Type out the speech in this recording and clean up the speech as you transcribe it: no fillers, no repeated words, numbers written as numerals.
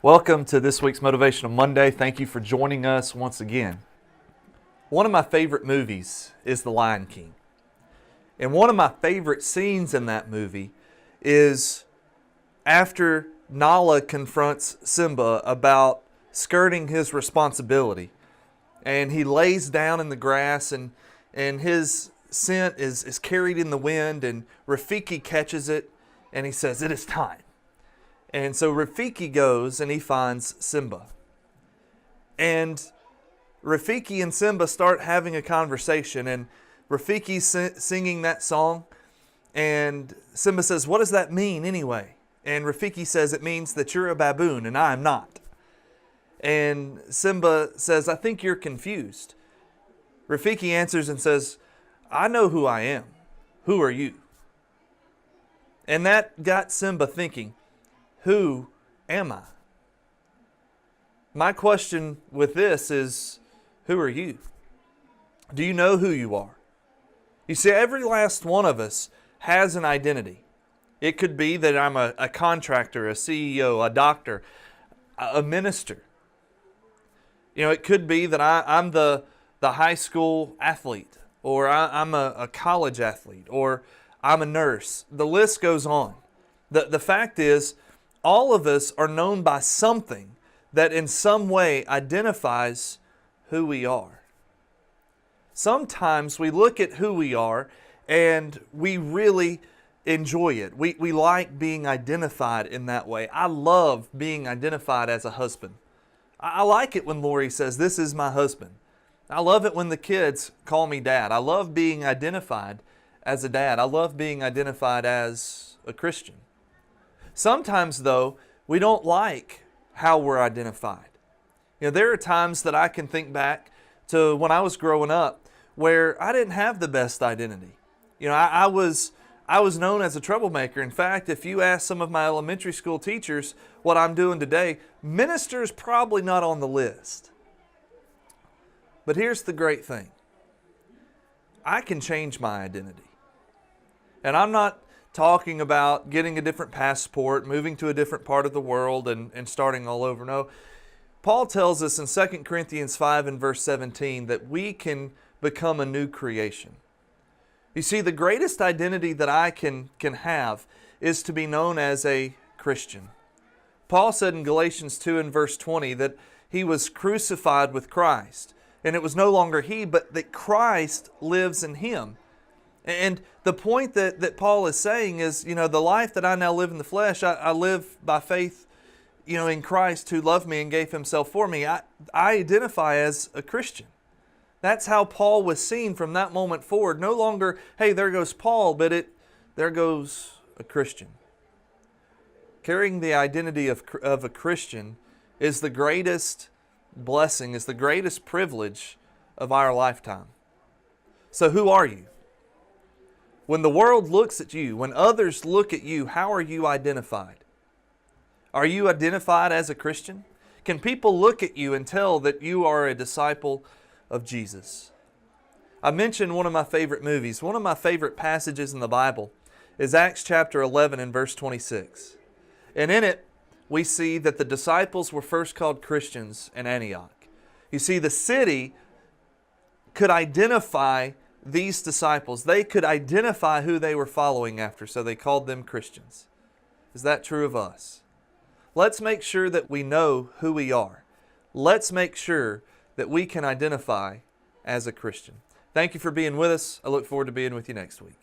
Welcome to this week's Motivational Monday. Thank you for joining us once again. One of my favorite movies is The Lion King. And one of my favorite scenes in that movie is after Nala confronts Simba about skirting his responsibility. And he lays down in the grass and his scent is carried in the wind, and Rafiki catches it and he says, "It is time." And so Rafiki goes and he finds Simba. And Rafiki and Simba start having a conversation, and Rafiki's singing that song, and Simba says, "What does that mean anyway?" And Rafiki says, "It means that you're a baboon and I am not." And Simba says, "I think you're confused." Rafiki answers and says, "I know who I am. Who are you?" And that got Simba thinking, who am I? My question with this is, who are you? Do you know who you are? You see, every last one of us has an identity. It could be that I'm a contractor, a CEO, a doctor, a minister. You know, it could be that I'm the high school athlete, or I'm a college athlete, or I'm a nurse. The list goes on. The fact is, all of us are known by something that in some way identifies who we are. Sometimes we look at who we are and we really enjoy it. We like being identified in that way. I love being identified as a husband. I like it when Lori says, "This is my husband." I love it when the kids call me dad. I love being identified as a dad. I love being identified as a Christian. Sometimes, though, we don't like how we're identified. You know, there are times that I can think back to when I was growing up where I didn't have the best identity. You know, I was known as a troublemaker. In fact, if you ask some of my elementary school teachers what I'm doing today, minister's probably not on the list. But here's the great thing. I can change my identity. And I'm not talking about getting a different passport, moving to a different part of the world and starting all over. No, Paul tells us in 2 Corinthians 5 and verse 17 that we can become a new creation. You see, the greatest identity that I can have is to be known as a Christian. Paul said in Galatians 2 and verse 20 that he was crucified with Christ. And it was no longer he, but that Christ lives in him. And the point that Paul is saying is, you know, the life that I now live in the flesh, I live by faith, you know, in Christ who loved me and gave himself for me. I identify as a Christian. That's how Paul was seen from that moment forward. No longer, hey, there goes Paul, but there goes a Christian. Carrying the identity of a Christian is the greatest blessing, is the greatest privilege of our lifetime. So who are you? When the world looks at you, when others look at you, how are you identified? Are you identified as a Christian? Can people look at you and tell that you are a disciple of Jesus? I mentioned one of my favorite movies. One of my favorite passages in the Bible is Acts chapter 11 and verse 26. And in it, we see that the disciples were first called Christians in Antioch. You see, the city could identify these disciples. They could identify who they were following after, so they called them Christians. Is that true of us? Let's make sure that we know who we are. Let's make sure that we can identify as a Christian. Thank you for being with us. I look forward to being with you next week.